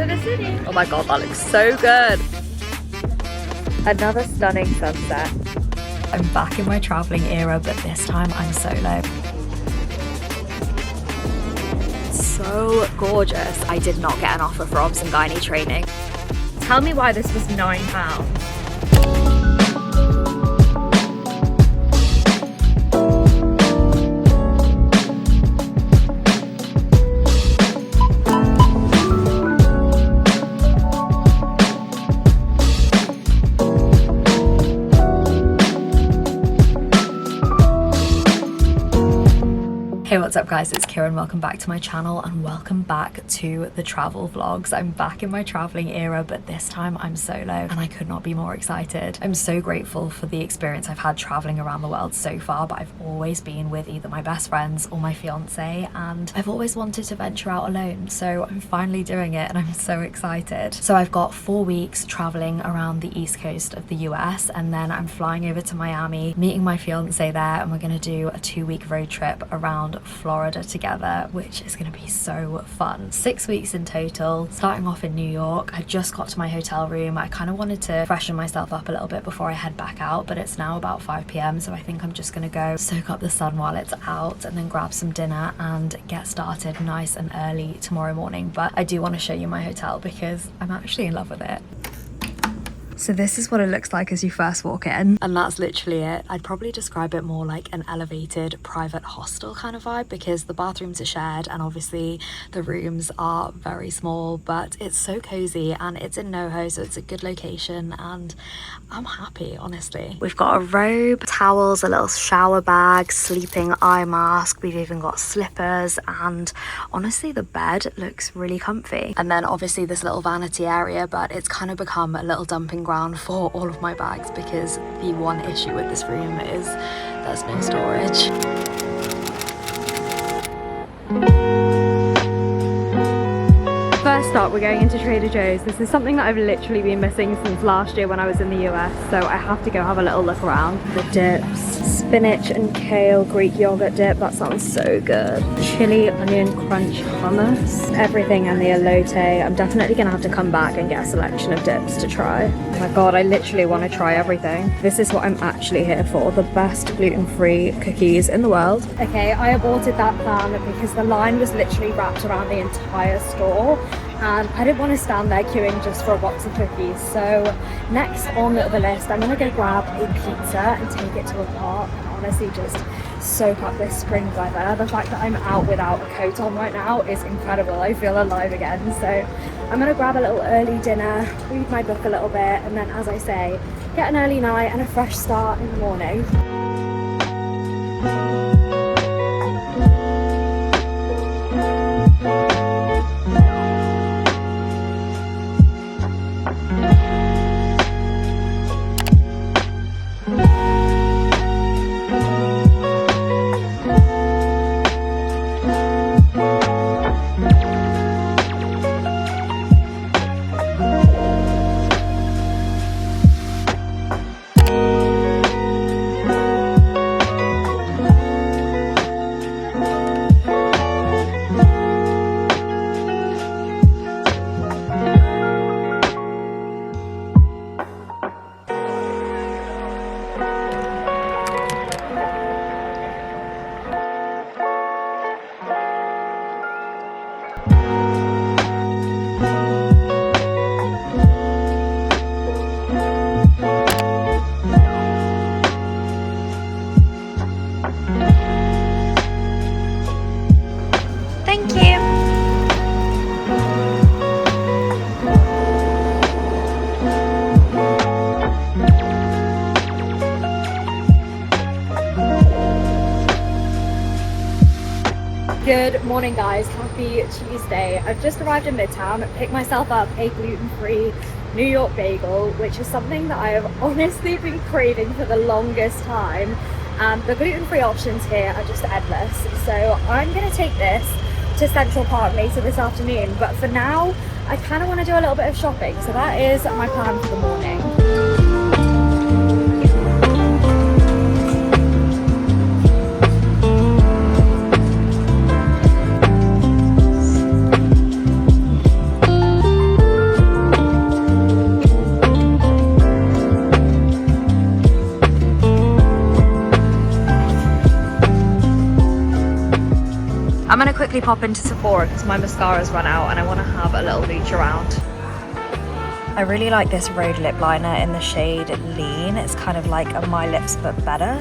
to the city. Oh my god, that looks so good. Another stunning sunset. I'm back in my traveling era, but this time I'm solo. So gorgeous. I did not get an offer for obs and gynae training. Tell me why this was £9. Hey, what's up guys, it's Kieran. Welcome back to my channel and welcome back to the travel vlogs. I'm back in my traveling era, but this time I'm solo and I could not be more excited. I'm so grateful for the experience I've had traveling around the world so far, but I've always been with either my best friends or my fiance, and I've always wanted to venture out alone, so I'm finally doing it and I'm so excited. So I've got 4 weeks traveling around the east coast of the US, and then I'm flying over to Miami, meeting my fiance there, and we're gonna do a 2-week road trip around Florida together, which is going to be so fun. 6 weeks in total, starting off in New York. I just got to my hotel room. I kind of wanted to freshen myself up a little bit before I head back out, but it's now about 5 p.m, so I think I'm just going to go soak up the sun while it's out and then grab some dinner and get started nice and early tomorrow morning. But I do want to show you my hotel because I'm actually in love with it. So this is what it looks like as you first walk in, and that's literally it. I'd probably describe it more like an elevated private hostel kind of vibe, because the bathrooms are shared and obviously the rooms are very small, but it's so cozy and it's in NoHo, so it's a good location and I'm happy, honestly. We've got a robe, towels, a little shower bag, sleeping eye mask, we've even got slippers, and honestly the bed looks really comfy. And then obviously this little vanity area, but it's kind of become a little dumping ground for all of my bags because the one issue with this room is there's no storage. First up, we're going into Trader Joe's. This is something that I've literally been missing since last year when I was in the US, so I have to go have a little look around. The dips, spinach and kale Greek yogurt dip, that sounds so good. Chili onion crunch hummus, everything, and the elote. I'm definitely gonna have to come back and get a selection of dips to try. Oh my god, I literally want to try everything. This is what I'm actually here for, the best gluten-free cookies in the world. Okay, I aborted that plan because the line was literally wrapped around the entire store, and I didn't want to stand there queuing just for a box of cookies. So next on the list, I'm gonna go grab a pizza and take it to a park and honestly just soak up this spring weather. The fact that I'm out without a coat on right now is incredible. I feel alive again. So I'm gonna grab a little early dinner, read my book a little bit, and then, as I say, get an early night and a fresh start in the morning. Good morning guys, happy Tuesday. I've just arrived in Midtown, picked myself up a gluten-free New York bagel, which is something that I have honestly been craving for the longest time, and the gluten-free options here are just endless. So I'm going to take this to Central Park later this afternoon, but for now I kind of want to do a little bit of shopping, so that is my plan for the morning. quickly pop into Sephora because my mascara's run out and I want to have a little mooch around. I really like this Rhode lip liner in the shade Lean. It's kind of like a My Lips but better.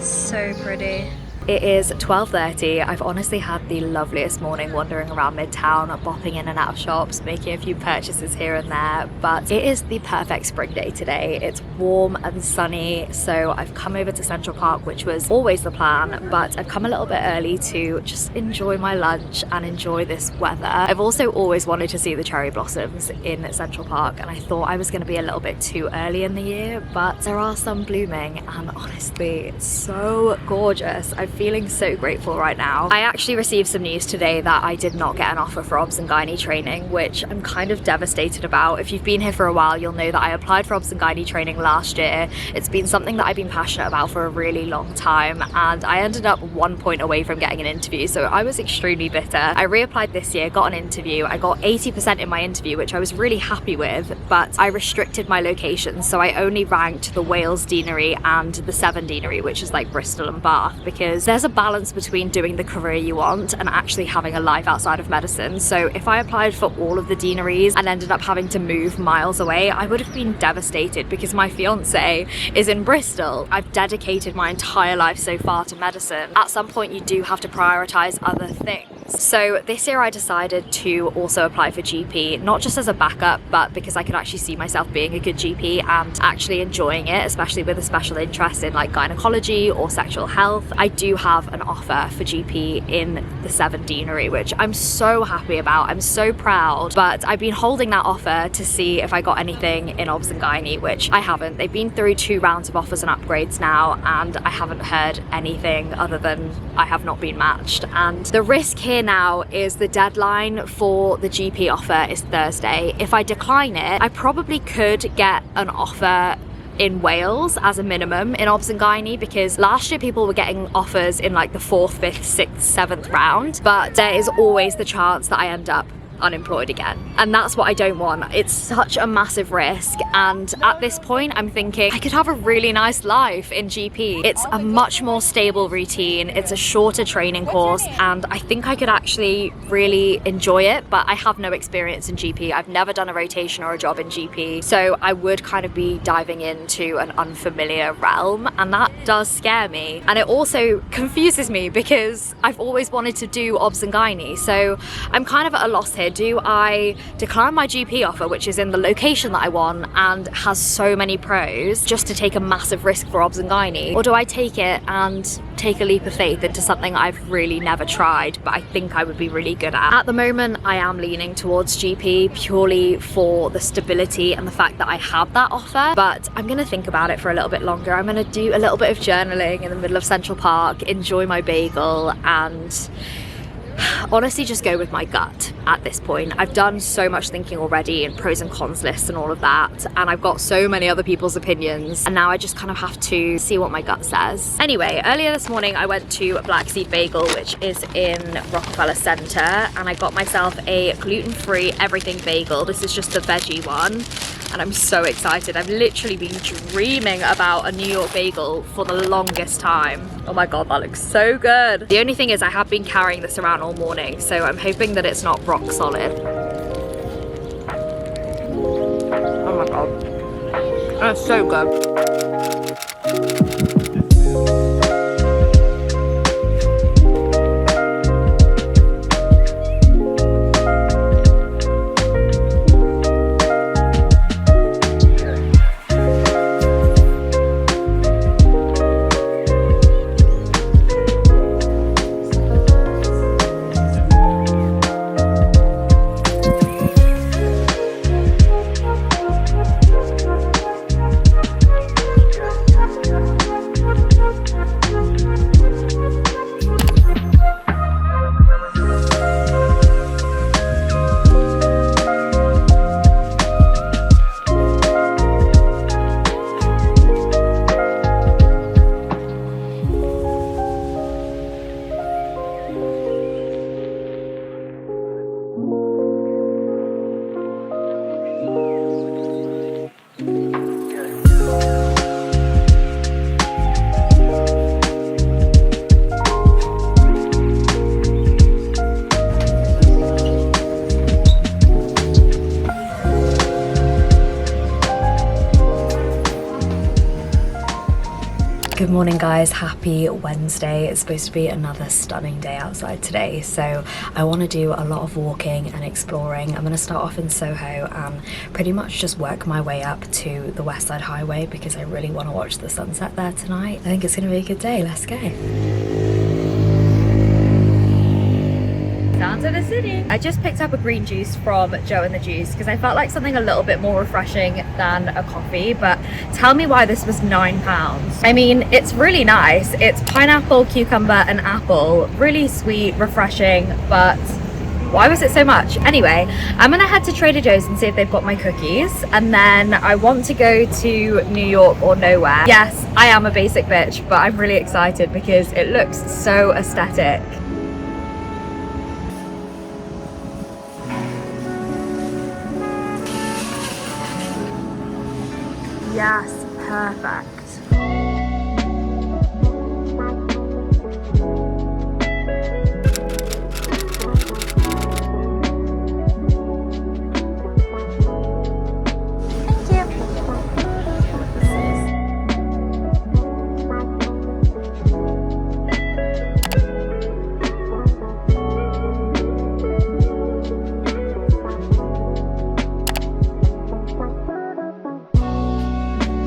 So pretty. It is 12:30. I've honestly had the loveliest morning wandering around Midtown, bopping in and out of shops, making a few purchases here and there, but it is the perfect spring day today. It's warm and sunny, so I've come over to Central Park, which was always the plan, but I've come a little bit early to just enjoy my lunch and enjoy this weather. I've also always wanted to see the cherry blossoms in Central Park, and I thought I was going to be a little bit too early in the year, but there are some blooming, and honestly, it's so gorgeous. I'm feeling so grateful right now. I actually received some news today that I did not get an offer for obs and gynae training, which I'm kind of devastated about. If you've been here for a while, you'll know that I applied for obs and gynae training last year. It's been something that I've been passionate about for a really long time, and I ended up 1 point away from getting an interview, so I was extremely bitter. I reapplied this year, got an interview. I got 80% in my interview, which I was really happy with, but I restricted my location, so I only ranked the Wales Deanery and the Severn Deanery, which is like Bristol and Bath, because there's a balance between doing the career you want and actually having a life outside of medicine. So if I applied for all of the deaneries and ended up having to move miles away, I would have been devastated because my fiance is in Bristol. I've dedicated my entire life so far to medicine. At some point you do have to prioritize other things. So this year I decided to also apply for GP, not just as a backup, but because I could actually see myself being a good GP and actually enjoying it, especially with a special interest in like gynecology or sexual health. I do have an offer for GP in the Severn Deanery, which I'm so happy about. I'm so proud, but I've been holding that offer to see if I got anything in obs and gynae, which I haven't. They've been through 2 rounds of offers and upgrades now, and I haven't heard anything other than I have not been matched. And the risk here now is the deadline for the GP offer is Thursday. If I decline it, I probably could get an offer in Wales as a minimum in obs and gynae, because last year people were getting offers in like the 4th, 5th, 6th, 7th round, but there is always the chance that I end up unemployed again, and that's what I don't want. It's such a massive risk, and at this point I'm thinking I could have a really nice life in GP. It's a much more stable routine, it's a shorter training course, and I think I could actually really enjoy it, but I have no experience in GP. I've never done a rotation or a job in GP, so I would kind of be diving into an unfamiliar realm, and that does scare me. And it also confuses me because I've always wanted to do obs and gynae, so I'm kind of at a loss here. Do I decline my GP offer, which is in the location that I want and has so many pros, just to take a massive risk for obs and gynae? Or do I take it and take a leap of faith into something I've really never tried, but I think I would be really good at? At the moment, I am leaning towards GP purely for the stability and the fact that I have that offer, but I'm gonna think about it for a little bit longer. I'm gonna do a little bit of journaling in the middle of Central Park, enjoy my bagel, and honestly just go with my gut at this point. I've done so much thinking already and pros and cons lists and all of that, and I've got so many other people's opinions, and now I just kind of have to see what my gut says. Anyway, earlier this morning I went to Black Seed Bagel, which is in Rockefeller Center, and I got myself a gluten-free everything bagel. This is just the veggie one, and I'm so excited. I've literally been dreaming about a New York bagel for the longest time. Oh my god, that looks so good. The only thing is I have been carrying this around all morning, so I'm hoping that it's not rock solid. Oh my god, that's so good. morning guys, happy Wednesday. It's supposed to be another stunning day outside today, so I want to do a lot of walking and exploring. I'm going to start off in Soho and pretty much just work my way up to the West Side Highway because I really want to watch the sunset there tonight. I think it's going to be a good day. Let's go. Down to the city. I just picked up a green juice from Joe and the Juice because I felt like something a little bit more refreshing than a coffee, but tell me why this was £9. I mean, it's really nice. It's pineapple, cucumber and apple. Really sweet, refreshing, but why was it so much? Anyway, I'm gonna head to Trader Joe's and see if they've got my cookies, and then I want to go to New York or nowhere. Yes, I am a basic bitch, but I'm really excited because it looks so aesthetic. Yes, perfect.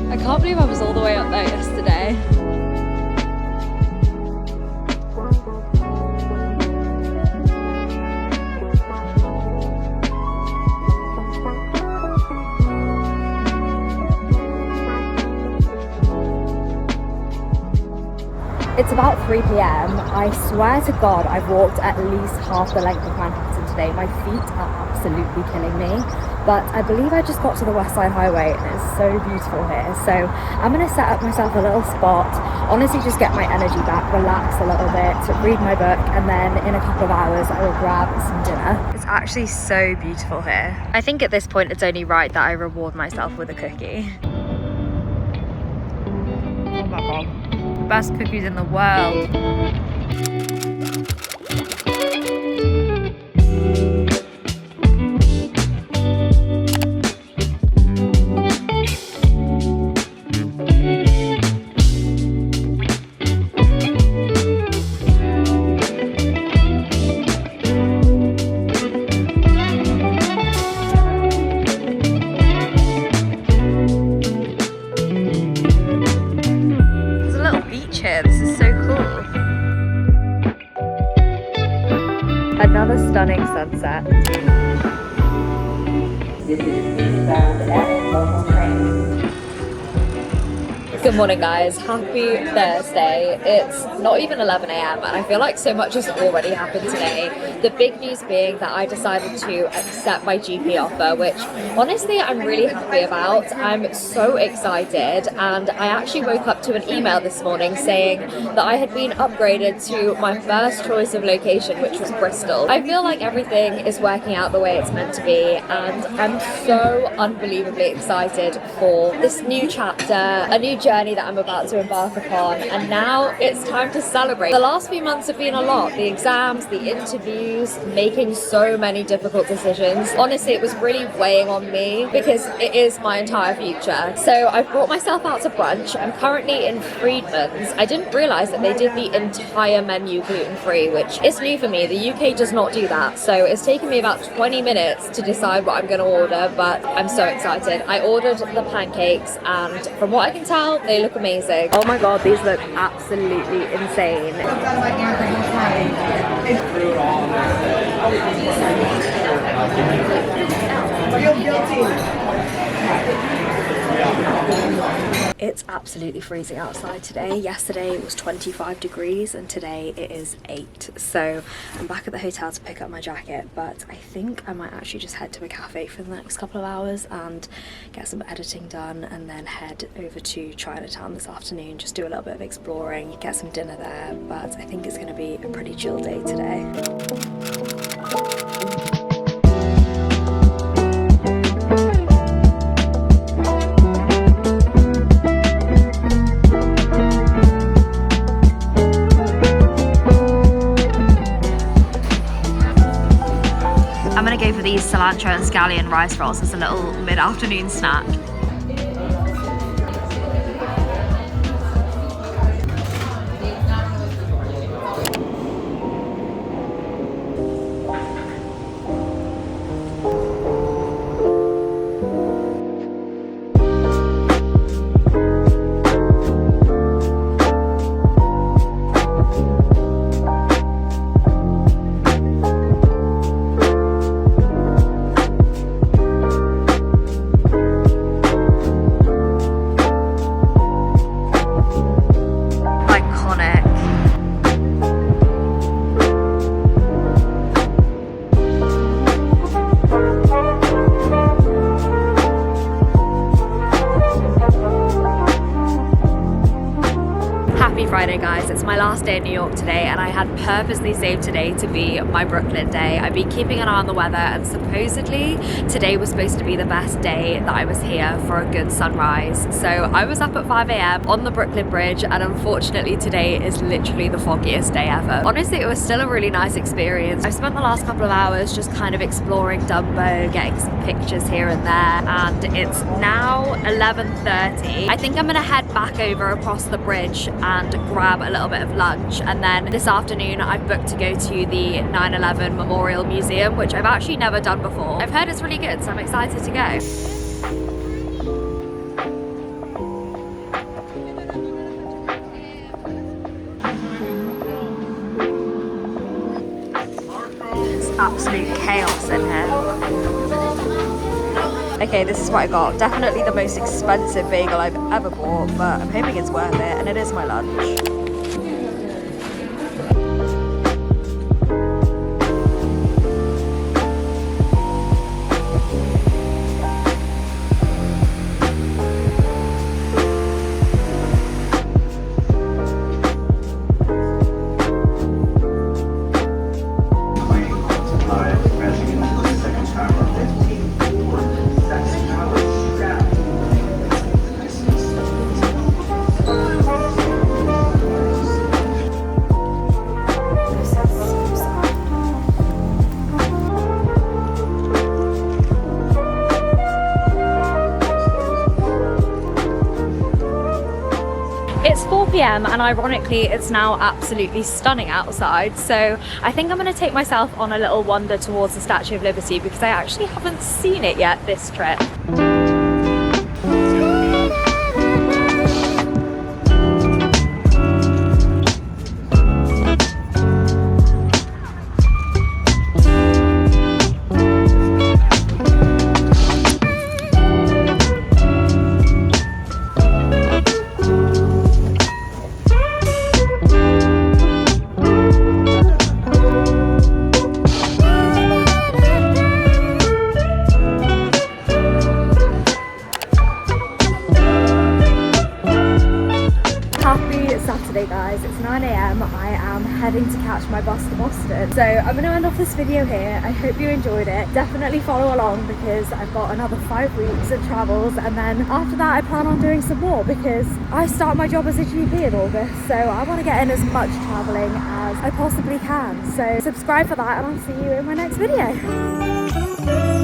I can't believe I was all the way up there yesterday. It's about 3 p.m. I swear to God, I've walked at least half the length of Manhattan today. My feet are absolutely killing me. But I believe I just got to the West Side Highway and it's so beautiful here. So I'm gonna set up myself a little spot, honestly just get my energy back, relax a little bit, read my book, and then in a couple of hours I will grab some dinner. It's actually so beautiful here. I think at this point it's only right that I reward myself with a cookie. Oh my God, the best cookies in the world. This is so cool. Another stunning sunset. This is eastbound at local train. Good morning guys, happy Thursday. It's not even 11 a.m. and I feel like so much has already happened today. The big news being that I decided to accept my GP offer, which honestly I'm really happy about. I'm so excited, and I actually woke up to an email this morning saying that I had been upgraded to my first choice of location, which was Bristol. I feel like everything is working out the way it's meant to be, and I'm so unbelievably excited for this new chapter, a new journey that I'm about to embark upon, and now it's time to celebrate. The last few months have been a lot. The exams, the interviews, making so many difficult decisions. Honestly, it was really weighing on me because it is my entire future. So I've brought myself out to brunch. I'm currently in Friedman's. I didn't realise that they did the entire menu gluten-free, which is new for me. The UK does not do that. So it's taken me about 20 minutes to decide what I'm going to order, but I'm so excited. I ordered the pancakes, and from what I can tell, they look amazing. Oh my God, these look absolutely insane. It's absolutely freezing outside today. Yesterday it was 25 degrees and today it is 8. So I'm back at the hotel to pick up my jacket, but I think I might actually just head to a cafe for the next couple of hours and get some editing done, and then head over to Chinatown this afternoon, just do a little bit of exploring, get some dinner there. But I think it's going to be a pretty chill day today. I'm gonna go for these cilantro and scallion rice rolls as a little mid-afternoon snack. Saturday, guys. It's my last day in New York today, and I had purposely saved today to be my Brooklyn day. I've been keeping an eye on the weather, and supposedly today was supposed to be the best day that I was here for a good sunrise. So I was up at 5 a.m. on the Brooklyn Bridge, and unfortunately today is literally the foggiest day ever. Honestly, it was still a really nice experience. I've spent the last couple of hours just kind of exploring Dumbo, getting some pictures here and there, and it's now 11:30. I think I'm gonna head back over across the bridge and grab a little bit of lunch, and then this afternoon I've booked to go to the 9/11 Memorial Museum, which I've actually never done before. I've heard it's really good, so I'm excited to go. It's absolute chaos in here. Okay, this is what I got. Definitely the most expensive bagel I've ever bought, but I'm hoping it's worth it, and it is my lunch. It's 4 p.m. and ironically it's now absolutely stunning outside, so I think I'm going to take myself on a little wander towards the Statue of Liberty because I actually haven't seen it yet this trip. Saturday, guys. It's 9 a.m. I am heading to catch my bus to Boston. So I'm going to end off this video here. I hope you enjoyed it. Definitely follow along because I've got another 5 weeks of travels, and then after that I plan on doing some more because I start my job as a GP in August. So I want to get in as much traveling as I possibly can. So subscribe for that, and I'll see you in my next video.